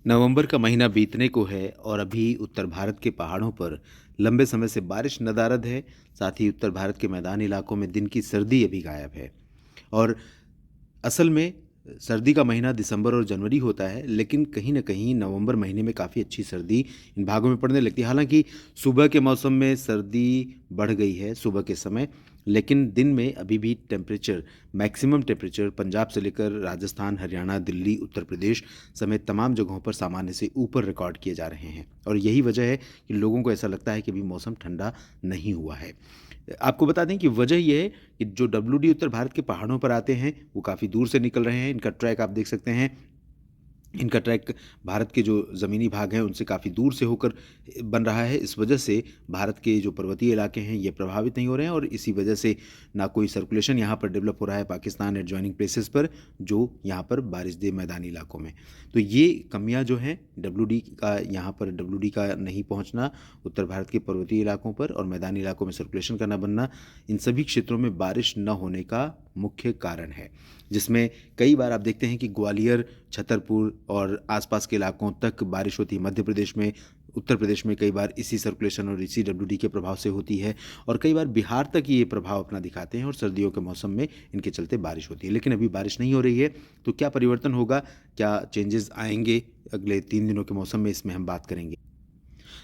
नवंबर का महीना बीतने को है और अभी उत्तर भारत के पहाड़ों पर लंबे समय से बारिश नदारद है। साथ ही उत्तर भारत के मैदानी इलाकों में दिन की सर्दी अभी गायब है। और असल में सर्दी का महीना दिसंबर और जनवरी होता है, लेकिन कहीं न कहीं नवंबर महीने में काफ़ी अच्छी सर्दी इन भागों में पड़ने लगती है। हालाँकि सुबह के मौसम में सर्दी बढ़ गई है सुबह के समय, लेकिन दिन में अभी भी मैक्सिमम टेम्परेचर पंजाब से लेकर राजस्थान, हरियाणा, दिल्ली, उत्तर प्रदेश समेत तमाम जगहों पर सामान्य से ऊपर रिकॉर्ड किए जा रहे हैं। और यही वजह है कि लोगों को ऐसा लगता है कि अभी मौसम ठंडा नहीं हुआ है। आपको बता दें कि वजह ये है कि जो डब्ल्यूडी उत्तर भारत के पहाड़ों पर आते हैं, वो काफ़ी दूर से निकल रहे हैं। इनका ट्रैक आप देख सकते हैं। इनका ट्रैक भारत के जो ज़मीनी भाग हैं, उनसे काफ़ी दूर से होकर बन रहा है। इस वजह से भारत के जो पर्वतीय इलाके हैं, ये प्रभावित नहीं हो रहे हैं और इसी वजह से ना कोई सर्कुलेशन यहाँ पर डेवलप हो रहा है पाकिस्तान एडजॉइनिंग प्लेसेस पर, जो यहाँ पर बारिशदेह मैदानी इलाकों में। तो ये कमियाँ जो हैं डब्ल्यूडी का नहीं पहुँचना, उत्तर भारत के पर्वतीय इलाकों पर और मैदानी इलाकों में सर्कुलेशन का ना बनना, इन सभी क्षेत्रों में बारिश न होने का मुख्य कारण है। जिसमें कई बार आप देखते हैं कि ग्वालियर, छतरपुर और आसपास के इलाकों तक बारिश होती है। मध्य प्रदेश में, उत्तर प्रदेश में कई बार इसी सर्कुलेशन और इसी डब्ल्यूडी के प्रभाव से होती है और कई बार बिहार तक ये प्रभाव अपना दिखाते हैं और सर्दियों के मौसम में इनके चलते बारिश होती है। लेकिन अभी बारिश नहीं हो रही है, तो क्या परिवर्तन होगा, क्या चेंजेस आएंगे अगले 3 दिनों के मौसम में, इसमें हम बात करेंगे।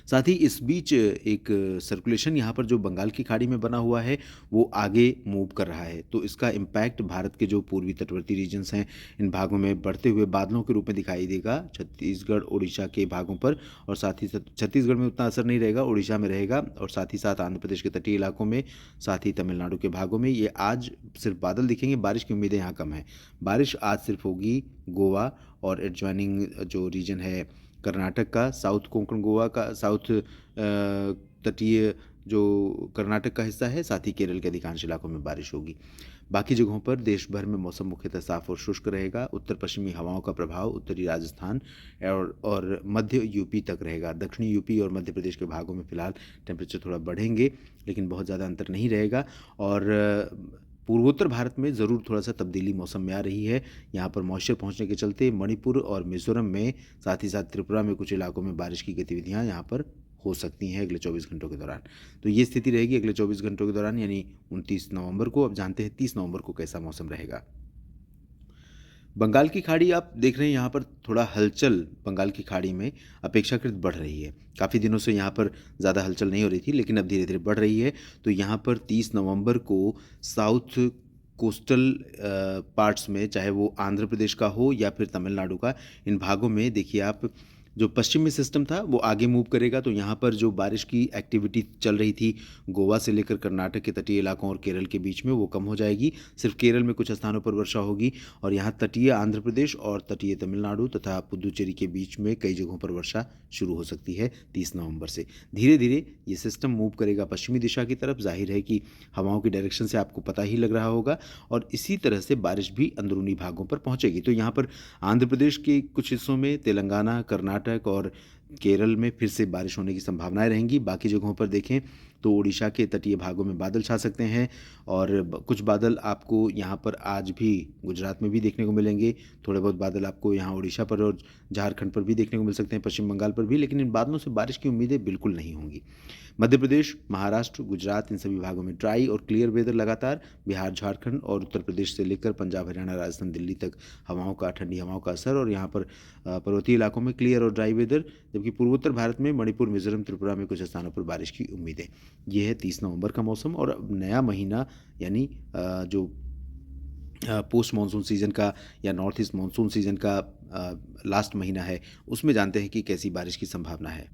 साथ ही इस बीच एक सर्कुलेशन यहाँ पर जो बंगाल की खाड़ी में बना हुआ है, वो आगे मूव कर रहा है। तो इसका इम्पैक्ट भारत के जो पूर्वी तटवर्ती रीजन्स हैं, इन भागों में बढ़ते हुए बादलों के रूप में दिखाई देगा छत्तीसगढ़, उड़ीसा के भागों पर। और साथ ही साथ छत्तीसगढ़ में उतना असर नहीं रहेगा, उड़ीसा में रहेगा और साथ ही साथ आंध्र प्रदेश के तटीय इलाकों में, साथ ही तमिलनाडु के भागों में। ये आज सिर्फ बादल दिखेंगे, बारिश की उम्मीदें यहाँ कम है। बारिश आज सिर्फ होगी गोवा और एडजॉइनिंग जो रीजन है कर्नाटक का, साउथ कोंकण गोवा का, साउथ तटीय जो कर्नाटक का हिस्सा है, साथ ही केरल के अधिकांश इलाकों में बारिश होगी। बाकी जगहों पर देश भर में मौसम मुख्यतः साफ और शुष्क रहेगा। उत्तर पश्चिमी हवाओं का प्रभाव उत्तरी राजस्थान और मध्य यूपी तक रहेगा। दक्षिणी यूपी और मध्य प्रदेश के भागों में फिलहाल टेम्परेचर थोड़ा बढ़ेंगे, लेकिन बहुत ज़्यादा अंतर नहीं रहेगा। और पूर्वोत्तर भारत में ज़रूर थोड़ा सा तब्दीली मौसम में आ रही है। यहाँ पर मॉइस्चर पहुँचने के चलते मणिपुर और मिज़ोरम में, साथ ही साथ त्रिपुरा में कुछ इलाकों में बारिश की गतिविधियाँ यहाँ पर हो सकती हैं अगले 24 घंटों के दौरान। तो ये स्थिति रहेगी अगले 24 घंटों के दौरान, यानी 29 नवंबर को। अब जानते हैं 30 नवंबर को कैसा मौसम रहेगा। बंगाल की खाड़ी आप देख रहे हैं, यहाँ पर थोड़ा हलचल बंगाल की खाड़ी में अपेक्षाकृत बढ़ रही है। काफ़ी दिनों से यहाँ पर ज़्यादा हलचल नहीं हो रही थी, लेकिन अब धीरे धीरे बढ़ रही है। तो यहाँ पर 30 नवंबर को साउथ कोस्टल पार्ट्स में, चाहे वो आंध्र प्रदेश का हो या फिर तमिलनाडु का, इन भागों में देखिए आप, जो पश्चिमी सिस्टम था वो आगे मूव करेगा। तो यहाँ पर जो बारिश की एक्टिविटी चल रही थी गोवा से लेकर कर्नाटक के तटीय इलाकों और केरल के बीच में, वो कम हो जाएगी। सिर्फ केरल में कुछ स्थानों पर वर्षा होगी और यहाँ तटीय आंध्र प्रदेश और तटीय तमिलनाडु तथा पुदुचेरी के बीच में कई जगहों पर वर्षा शुरू हो सकती है 30 नवंबर से। धीरे धीरे ये सिस्टम मूव करेगा पश्चिमी दिशा की तरफ। जाहिर है कि हवाओं की डायरेक्शन से आपको पता ही लग रहा होगा और इसी तरह से बारिश भी अंदरूनी भागों पर पहुँचेगी। तो यहाँ पर आंध्र प्रदेश के कुछ हिस्सों में, तेलंगाना, कर्नाटक और केरल में फिर से बारिश होने की संभावनाएं रहेंगी। बाकी जगहों पर देखें तो उड़ीसा के तटीय भागों में बादल छा सकते हैं और कुछ बादल आपको यहाँ पर आज भी गुजरात में भी देखने को मिलेंगे। थोड़े बहुत बादल आपको यहाँ उड़ीसा पर और झारखंड पर भी देखने को मिल सकते हैं, पश्चिम बंगाल पर भी, लेकिन इन बादलों से बारिश की उम्मीदें बिल्कुल नहीं होंगी। मध्य प्रदेश, महाराष्ट्र, गुजरात, इन सभी भागों में ड्राई और क्लियर वेदर लगातार। बिहार, झारखंड और उत्तर प्रदेश से लेकर पंजाब, हरियाणा, राजस्थान, दिल्ली तक ठंडी हवाओं का असर और यहाँ पर पर्वतीय इलाकों में क्लियर और ड्राई वेदर। जबकि पूर्वोत्तर भारत में मणिपुर, मिजोरम, त्रिपुरा में कुछ स्थानों पर बारिश की उम्मीदें। ये है 30 नवंबर का मौसम। और अब नया महीना, यानी जो पोस्ट मानसून सीज़न का या नॉर्थ ईस्ट मानसून सीज़न का लास्ट महीना है, उसमें जानते हैं कि कैसी बारिश की संभावना है।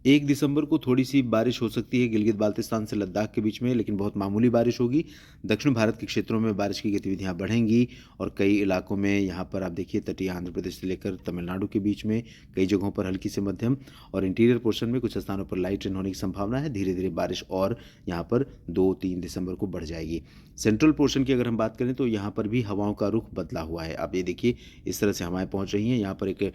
1 दिसंबर को थोड़ी सी बारिश हो सकती है गिलगित बाल्तिस्तान से लद्दाख के बीच में, लेकिन बहुत मामूली बारिश होगी। दक्षिण भारत के क्षेत्रों में बारिश की गतिविधियां बढ़ेंगी और कई इलाकों में, यहाँ पर आप देखिए तटीय आंध्र प्रदेश से लेकर तमिलनाडु के बीच में कई जगहों पर हल्की से मध्यम और इंटीरियर पोर्शन में कुछ स्थानों पर लाइट रेन होने की संभावना है। धीरे धीरे बारिश और यहाँ पर 2-3 दिसंबर को बढ़ जाएगी। सेंट्रल पोर्शन की अगर हम बात करें तो यहाँ पर भी हवाओं का रुख बदला हुआ है। आप ये देखिए, इस तरह से हवाएं पहुँच रही हैं। यहाँ पर एक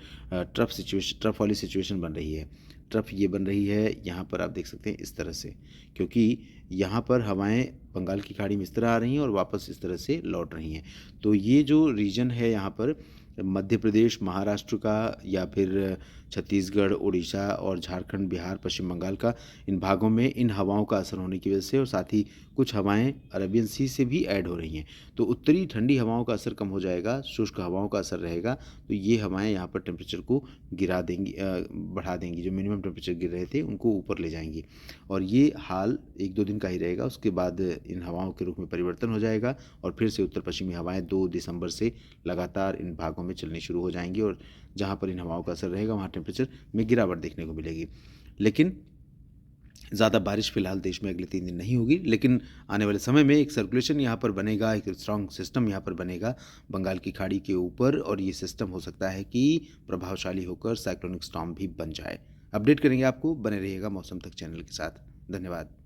ट्रफ वाली सिचुएशन बन रही है। ट्रफ ये बन रही है यहाँ पर, आप देख सकते हैं इस तरह से, क्योंकि यहाँ पर हवाएं बंगाल की खाड़ी में इस तरह आ रही हैं और वापस इस तरह से लौट रही हैं। तो ये जो रीजन है यहाँ पर, मध्य प्रदेश, महाराष्ट्र का या फिर छत्तीसगढ़, उड़ीसा और झारखंड, बिहार, पश्चिम बंगाल का, इन भागों में इन हवाओं का असर होने की वजह से और साथ ही कुछ हवाएं अरबियन सी से भी ऐड हो रही हैं, तो उत्तरी ठंडी हवाओं का असर कम हो जाएगा, शुष्क हवाओं का असर रहेगा। तो ये हवाएं यहाँ पर टेम्परेचर को गिरा देंगी, बढ़ा देंगी, जो मिनिमम टेम्परेचर गिर रहे थे उनको ऊपर ले जाएंगी। और ये हाल 1-2 दिन का ही रहेगा, उसके बाद इन हवाओं के रुख में परिवर्तन हो जाएगा और फिर से उत्तर पश्चिमी हवाएं 2 दिसंबर से लगातार इन भागों में चलनी शुरू हो जाएंगी और जहाँ पर इन हवाओं का असर रहेगा वहाँ टेम्परेचर में गिरावट देखने को मिलेगी। लेकिन ज़्यादा बारिश फिलहाल देश में अगले 3 दिन नहीं होगी, लेकिन आने वाले समय में एक सर्कुलेशन यहाँ पर बनेगा, एक स्ट्रॉन्ग सिस्टम यहाँ पर बनेगा बंगाल की खाड़ी के ऊपर, और ये सिस्टम हो सकता है कि प्रभावशाली होकर साइक्लोनिक स्टॉर्म भी बन जाए। अपडेट करेंगे आपको, बने रहिएगा मौसम तक चैनल के साथ। धन्यवाद।